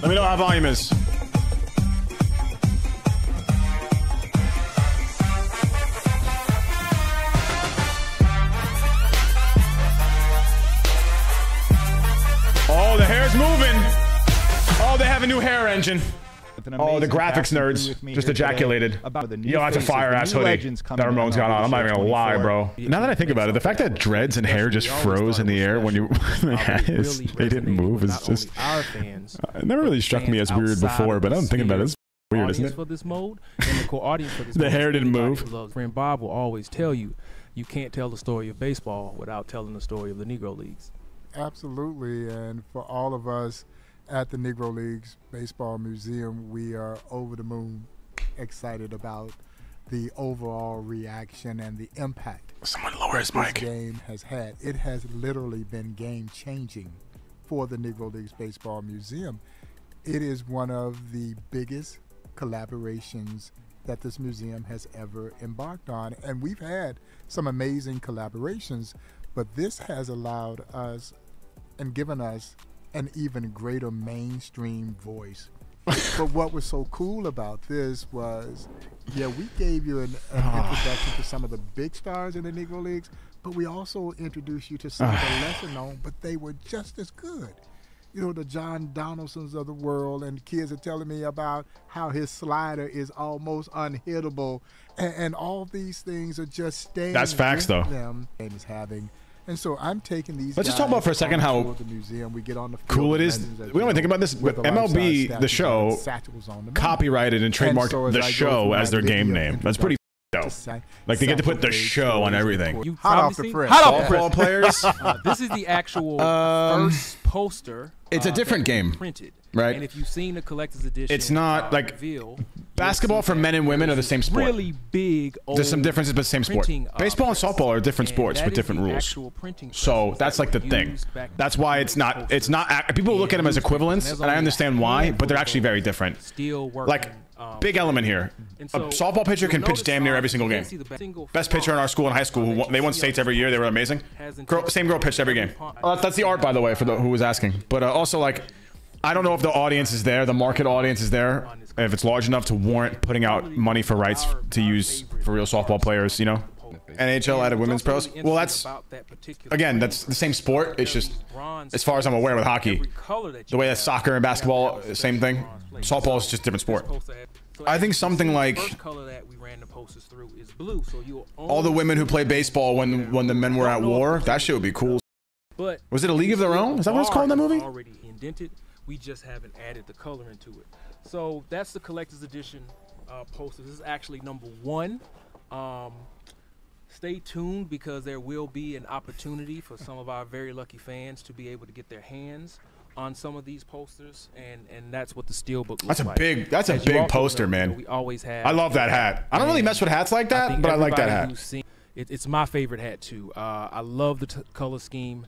Let me know how volume is. Oh, the hair's moving. Oh, they have a new hair engine. Oh, the graphics nerds just ejaculated. Yo, that's a fire-ass hoodie that Ramon's got on. I'm not even gonna lie, bro. Now that I think about it, the fact that dreads and hair just froze in the air when you they didn't move is just... It never really struck me as weird before, but I'm thinking about it. It's weird, isn't it? For this mode and the core audience for this the hair didn't move. Friend Bob will always tell you, you can't tell the story of baseball without telling the story of the Negro Leagues. Absolutely, and for all of us at the Negro Leagues Baseball Museum, we are over the moon excited about the overall reaction and the impact Someone lower his mic. this game has had. It has literally been game-changing for the Negro Leagues Baseball Museum. It is one of the biggest collaborations that this museum has ever embarked on, and we've had some amazing collaborations, but this has allowed us and given us an even greater mainstream voice. But what was so cool about this was, yeah, we gave you an introduction to some of the big stars in the Negro Leagues, but we also introduced you to some of the lesser known, but they were just as good. You know, the John Donaldsons of the world, and kids are telling me about how his slider is almost unhittable, and all these things are just staying. That's facts, though. Them and is having. And so I'm taking these. Let's just talk about for a second how cool it is. We don't think about this, but MLB the Show copyrighted and trademarked the show as their game name. That's pretty dope. Like they get to put the show on everything. Hot off the press. Hot off the press. Players. This is the actual first poster. It's a different game, printed, right? And if you've seen the collector's edition, it's not like basketball for men and women are the same sport. Really big. There's some differences, but same sport. Baseball and softball are different sports with different rules. So that's like the thing. That's why it's not. It's not. People look at them as equivalents, and I understand why, but they're actually very different. Like big element here. A softball pitcher can pitch damn near every single game. Best pitcher in our school in high school. They won states every year. They were amazing. Same girl pitched every game. That's the art, by the way, for who was asking. But also, like, I don't know if the audience is there, the market audience is there, if it's large enough to warrant putting out money for rights to use for real softball players, you know? NHL added women's pros. Well, that's, again, that's the same sport. It's just, as far as I'm aware with hockey, the way that soccer and basketball, same thing. Softball is just a different sport. I think something like all the women who play baseball when the men were at war, that shit would be cool. Was it A League of Their Own? Is that what it's called in that movie? Already indented. We just haven't added the color into it. So that's the collector's edition poster. This is actually #1. Stay tuned because there will be an opportunity for some of our very lucky fans to be able to get their hands on some of these posters, and that's what the steelbook looks like. That's a big poster, man. We always have. I love that hat. I don't really mess with hats like that, but I like that hat. It's my favorite hat too. I love the color scheme.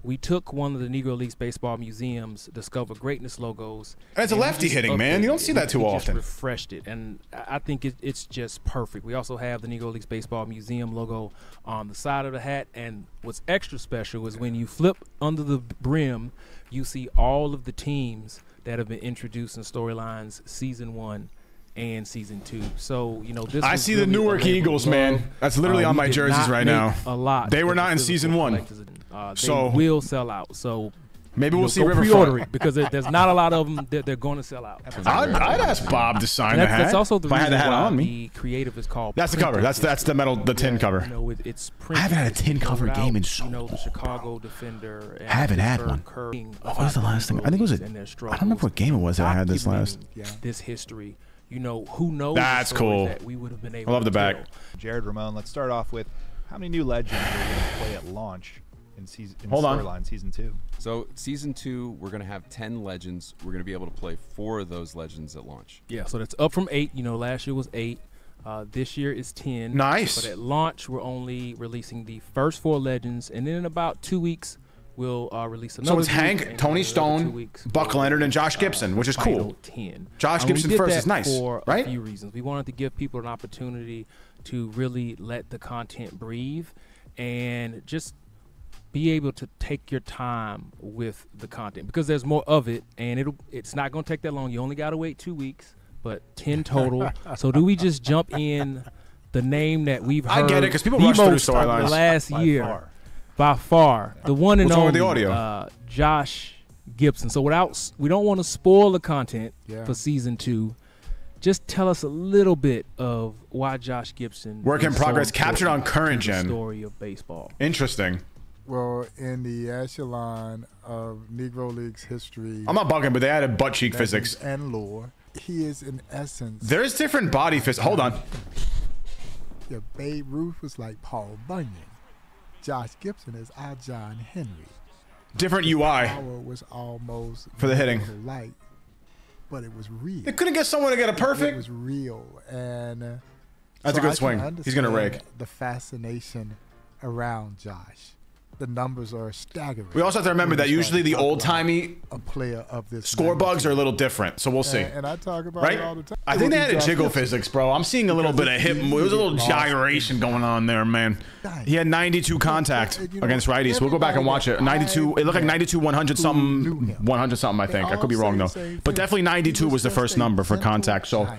We took one of the Negro Leagues Baseball Museum's Discover Greatness logos. And it's a lefty hitting, man. You don't see that too often. Just refreshed it, and I think it's just perfect. We also have the Negro Leagues Baseball Museum logo on the side of the hat, and what's extra special is when you flip under the brim, you see all of the teams that have been introduced in storylines season 1 and season 2. So, you know, this I see the Newark Eagles, man. That's literally on my jerseys right now. They were not in season 1. They will sell out. So maybe we'll see pre-order it because there's not a lot of them that they're going to sell out. I'd ask Bob to sign the hat. That's also the reason I had the hat why on me. The creative is called. That's the cover. That's the tin cover. You know, it's I haven't had a tin cover game in so long. The Chicago Defender. I haven't had one. What was the last thing? I think it was I don't remember what game it was that I had this last. This history. You know, who knows? That's cool. That we would have been able I love the back. Jared, Ramon, let's start off with how many new legends are going to play at launch in storyline season 2? So season 2, we're going to have 10 legends. We're going to be able to play 4 of those legends at launch. Yeah, so that's up from 8. You know, last year was 8. This year is 10. Nice. But at launch, we're only releasing the first 4 legends, and then in about 2 weeks, we'll release another. So it's Hank, Tony Stone, Buck Leonard, and Josh Gibson, which is cool. 10. Josh Gibson first is nice, for right? A few reasons. We wanted to give people an opportunity to really let the content breathe and just be able to take your time with the content because there's more of it, and it's not going to take that long. You only got to wait 2 weeks, but 10 total. So do we just jump in the name that we've heard? I get it because people rush through storylines last year. By far, the one and only. only The audio? Josh Gibson. So we don't want to spoil the content for season 2. Just tell us a little bit of why Josh Gibson. Work in progress, captured on current gen. Story of baseball. Interesting. Well, in the echelon of Negro League's history, I'm not bugging, but they added butt cheek physics and lore. He is in essence. There's different body physics. Hold on. Yeah, Babe Ruth was like Paul Bunyan. Josh Gibson is our John Henry. Different UI. Power was almost for the hitting. Light, but it was real. They couldn't get someone to get a perfect. It was real, and that's a good swing. He's gonna rake. The fascination around Josh. The numbers are staggering. We also have to remember that usually the old-timey player of this score bugs are a little different, so we'll see. And I talk about it all the time. I think they had a jiggle physics, bro. I'm seeing a little bit of hip. It was a little gyration going on there, man. He had 92 contact against righties. We'll go back and watch it. 92. It looked like 92, 100 something, 100 something. I think I could be wrong though, but definitely 92 was the first number for contact. So,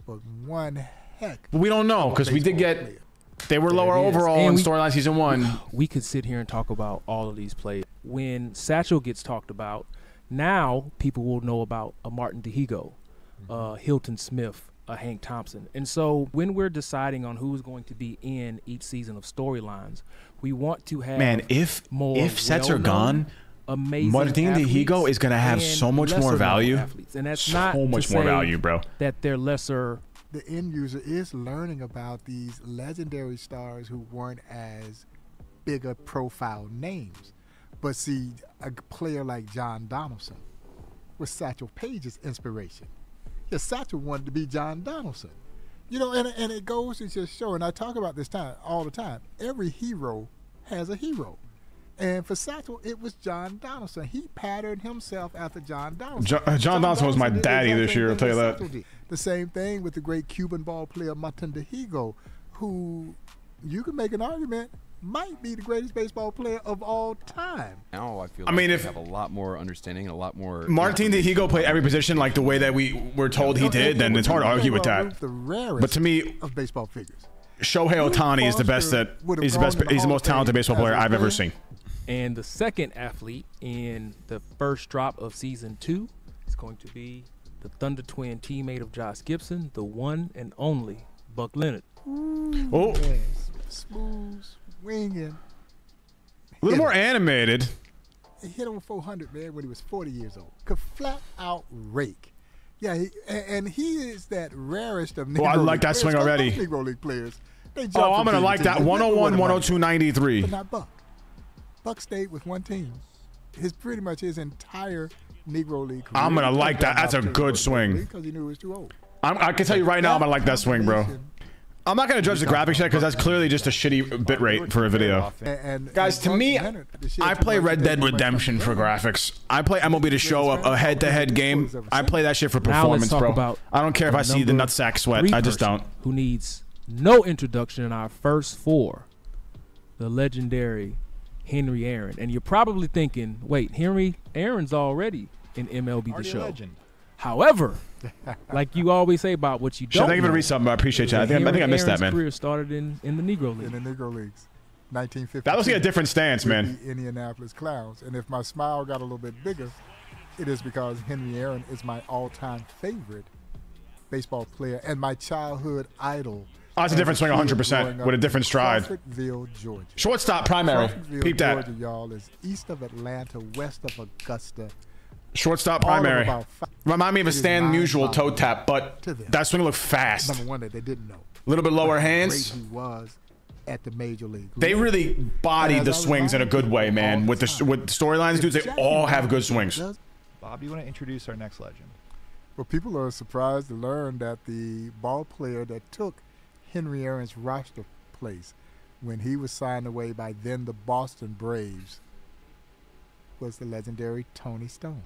but one heck. But we don't know because we did get. They were lower overall in storyline season 1. We could sit here and talk about all of these players. When Satchel gets talked about, now people will know about a Martin DeHigo, Hilton Smith, a Hank Thompson. And so when we're deciding on who's going to be in each season of storylines, we want to have if sets are gone, Martin DeHigo is going to have so much more value. And that's so not much more value, bro. That they're lesser. The end user is learning about these legendary stars who weren't as bigger profile names. But see, a player like John Donaldson was Satchel Paige's inspiration. Yeah, Satchel wanted to be John Donaldson. You know, and it goes to just show, and I talk about this all the time, every hero has a hero. And for Satchel, it was John Donaldson. He patterned himself after John Donaldson. John Donaldson was my daddy this year, I'll tell you that. The same thing with the great Cuban ball player Martin DeHigo, who you can make an argument might be the greatest baseball player of all time. Now I feel like we have a lot more understanding and a lot more. Martin DeHigo played every position like the way that we were told he did, then it's hard to argue with that. But to me, of baseball figures, Shohei Ohtani is the best. He's the best. He's the most talented baseball player I've ever seen. And the second athlete in the first drop of season 2 is going to be the Thunder Twin teammate of Josh Gibson, the one and only Buck Leonard. Oh, yes. Smooth swinging. A little more animated. He hit over 400, man, when he was 40 years old. Could flat out rake. Yeah, and he is that rarest of Negro League I like that swing already. Negro League players. I'm going to like that. 101, 102, 93. But not Buck. Buck stayed with one team. Pretty much his entire Negro League career. I'm going to like that. That's a good swing. Because he knew he was too old. I can tell you right now, I'm going to like that swing, bro. I'm not going to judge the graphics yet because that's clearly just a shitty bit rate for a video. Guys, to me, I play Red Dead Redemption for graphics. I play MLB the Show, a head-to-head game. I play that shit for performance, bro. I don't care if I see the nutsack sweat. I just don't. Who needs no introduction in our first 4, the legendary Henry Aaron. And you're probably thinking, wait, Henry Aaron's already in MLB the Show. However, like you always say about what you don't know. Thank you for the resub. I appreciate you. I think I missed that, man. His career started in the Negro League. In the Negro Leagues. 1950. That looks like a different stance, man. The Indianapolis Clowns. And if my smile got a little bit bigger, it is because Henry Aaron is my all-time favorite baseball player and my childhood idol. Oh, it's a different swing 100% with a different stride. Crawfordville, Georgia. Shortstop primary. Peep that. Georgia, y'all, is east of Atlanta, west of Augusta. Shortstop primary. Remind me of a Stan Musial toe tap, but that swing looked fast. Number one that they didn't know. A little bit lower hands. Great he was at the major league. They really bodied the swings in a good way, man. With storylines, dudes, they all have good swings. Bob, you want to introduce our next legend? Well, people are surprised to learn that the ball player that took Henry Aaron's roster place when he was signed away by then the Boston Braves was the legendary Tony Stone.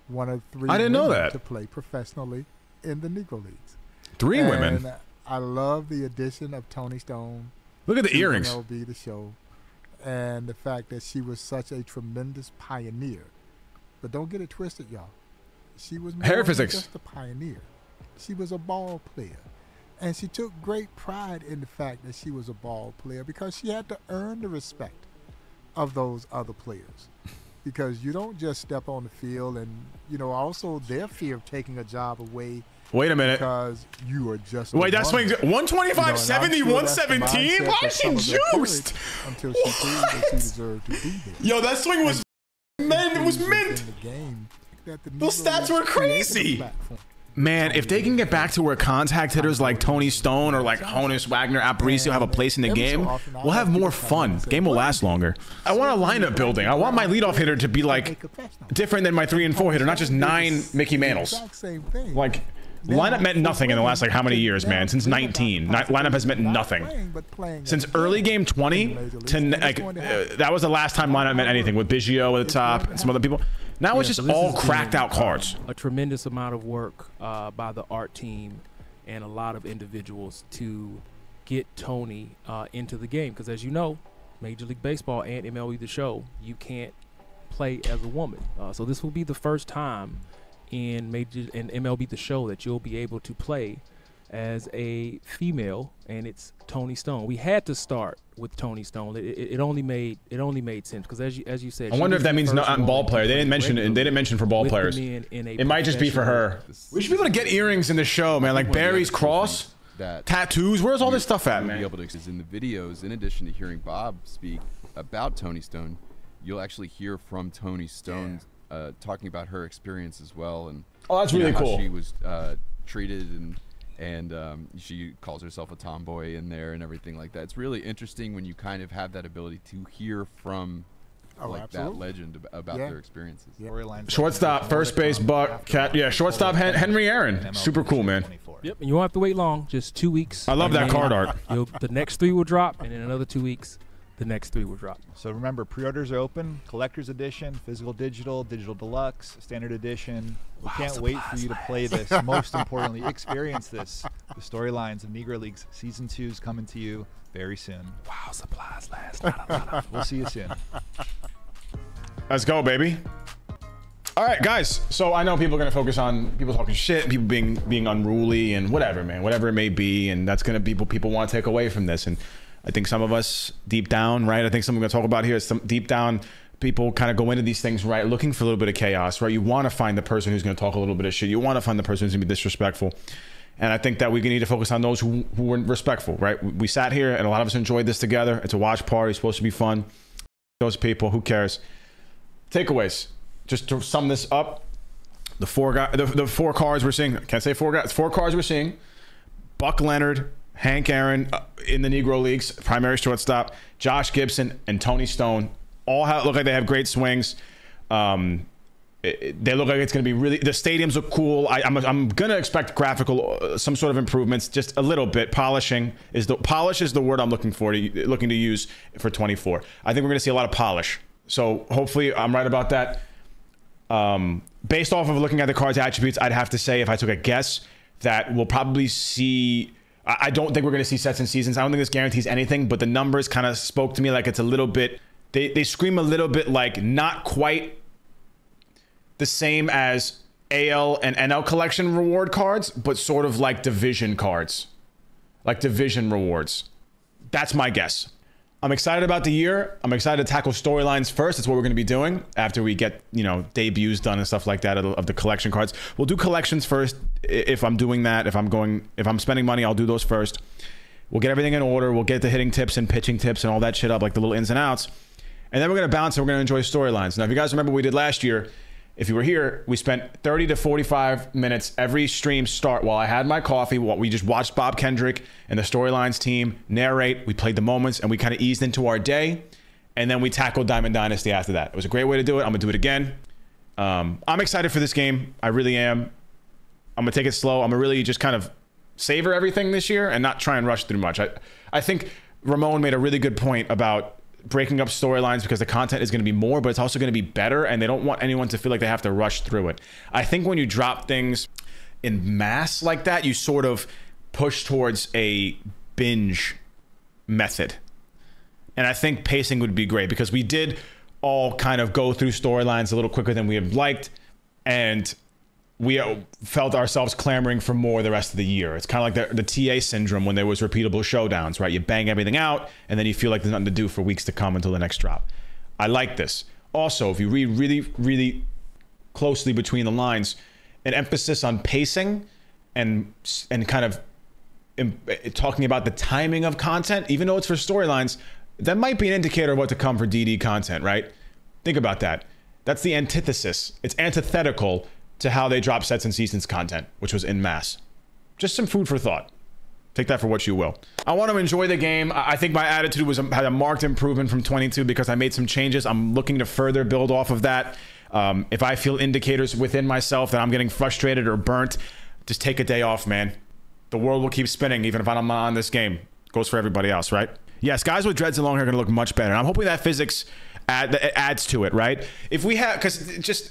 One of 3 I didn't know that. to play professionally in the Negro Leagues. 3 women. I love the addition of Tony Stone. Look at the earrings. MLB the Show. and the fact that she was such a tremendous pioneer. But don't get it twisted, y'all. She was more than just a pioneer. She was a ball player. And she took great pride in the fact that she was a ball player because she had to earn the respect of those other players. Because you don't just step on the field and, you know, also their fear of taking a job away. Wait a minute. Because you are just. Wait, that swing's 125, 70, 117? Why is she juiced? Until she proved that she deserved to be there. Yo, that swing was mint. It was mint. Those stats were crazy. Man, if they can get back to where contact hitters like Tony Stone or like Honus, Wagner, Aparicio have a place in the game, we'll have more fun. The game will last longer. I want a lineup building. I want my leadoff hitter to be like different than my 3 and 4 hitter, not just 9 Mickey Mantles. Like, lineup meant nothing in the last, like, how many years, man? Since 19. Lineup has meant nothing. Since early game 20 to, like, that was the last time lineup meant anything, with Biggio at the top and some other people. Now it's just all cracked out cards. A tremendous amount of work by the art team and a lot of individuals to get Tony into the game. Because as you know, Major League Baseball and MLB the Show, you can't play as a woman. So this will be the first time in MLB the Show that you'll be able to play as a female, and it's Tony Stone. We had to start with Tony Stone. It only made sense because as you said, I wonder if that means not ball player. They didn't mention it. They didn't mention for ball players. It might just be for her. We should be able to get earrings in the show, man. Like Barry's cross, tattoos. Where's all this stuff at, man? Be able to, because in the videos, in addition to hearing Bob speak about Tony Stone, you'll actually hear from Tony Stone talking about her experience as well, and that's really cool. How she was treated and she calls herself a tomboy in there and everything like that. It's really interesting when you kind of have that ability to hear from that legend about their experiences. Shortstop, first base, Buck, Cat. Yeah, shortstop, Henry Aaron. Super cool, man. Yep, and you won't have to wait long. Just 2 weeks. I love that card art. The next 3 will drop, and in another 2 weeks, the next 3 will drop. So remember, pre-orders are open. Collector's edition, physical digital, digital deluxe, standard edition. We can't wait for you to play this. Most importantly, experience this. The storylines of Negro Leagues Season 2 is coming to you very soon. Wow, supplies last. We'll see you soon. Let's go, baby. All right, guys. So I know people are going to focus on people talking shit, people being unruly and whatever, man. Whatever it may be, and that's going to be what people want to take away from this. And I think some of us deep down, right? I think something we're going to talk about here is some deep down people kind of go into these things, right? Looking for a little bit of chaos, right? You want to find the person who's going to talk a little bit of shit. You want to find the person who's going to be disrespectful. And I think that we need to focus on those who were respectful, right? We sat here and a lot of us enjoyed this together. It's a watch party. It's supposed to be fun. Those people, who cares? Takeaways. Just to sum this up, the four cards we're seeing, I can't say 4 guys, 4 cards we're seeing. Buck Leonard, Hank Aaron in the Negro Leagues, primary shortstop, Josh Gibson, and Tony Stone all look like they have great swings. They look like it's going to be really. The stadiums look cool. I'm going to expect graphical, some sort of improvements, just a little bit. Polish is the word I'm looking to use for 24. I think we're going to see a lot of polish. So hopefully I'm right about that. Based off of looking at the card's attributes, I'd have to say, if I took a guess, that we'll probably see. I don't think we're going to see sets and seasons. I don't think this guarantees anything, but the numbers kind of spoke to me like it's a little bit. They scream a little bit like not quite the same as AL and NL collection reward cards, but sort of like division cards, like division rewards. That's my guess. I'm excited about the year. I'm excited to tackle storylines first. That's what we're going to be doing after we get, debuts done and stuff like that of the collection cards. We'll do collections first. If I'm doing that, if I'm spending money, I'll do those first. We'll get everything in order. We'll get the hitting tips and pitching tips and all that shit up, like the little ins and outs. And then we're going to bounce and we're going to enjoy storylines. Now, if you guys remember what we did last year, if you were here, we spent 30 to 45 minutes every stream start while I had my coffee. We just watched Bob Kendrick and the storylines team narrate. We played the moments and we kind of eased into our day. And then we tackled Diamond Dynasty after that. It was a great way to do it. I'm going to do it again. I'm excited for this game. I really am. I'm going to take it slow. I'm going to really just kind of savor everything this year and not try and rush through much. I think Ramon made a really good point about breaking up storylines because the content is going to be more, but it's also going to be better, and they don't want anyone to feel like they have to rush through it. I think when you drop things in mass like that, you sort of push towards a binge method. And I think pacing would be great because we did all kind of go through storylines a little quicker than we have liked. And we felt ourselves clamoring for more the rest of the year. It's kind of like the TA syndrome when there was repeatable showdowns, right? You bang everything out, and then you feel like there's nothing to do for weeks to come until the next drop. I like this. Also, if you read really, really closely between the lines, an emphasis on pacing and kind of talking about the timing of content, even though it's for storylines, that might be an indicator of what to come for DD content, right? Think about that. That's the antithesis. It's antithetical to how they drop sets and seasons content, which was en masse. Just some food for thought. Take that for what you will. I want to enjoy the game. I think my attitude had a marked improvement from 22 because I made some changes. I'm looking to further build off of that. If I feel indicators within myself that I'm getting frustrated or burnt, just take a day off, man. The world will keep spinning even if I'm not on this game. Goes for everybody else, right? Yes, guys with dreads and long hair are going to look much better. And I'm hoping that physics adds to it, right? If we have, because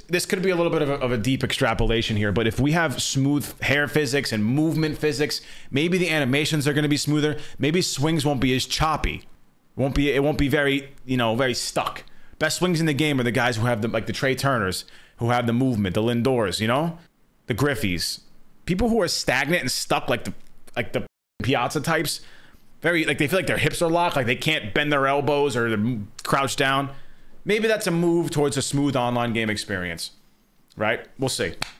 this could be a little bit of a deep extrapolation here, but if we have smooth hair physics and movement physics, maybe the animations are going to be smoother. Maybe swings won't be as choppy. It won't be very, very stuck. Best swings in the game are the guys who have like the Trey Turners, who have the movement, the Lindors, the Griffeys. People who are stagnant and stuck like the Piazza types, they feel like their hips are locked, like they can't bend their elbows or they're crouched down. Maybe that's a move towards a smooth online game experience, right? We'll see.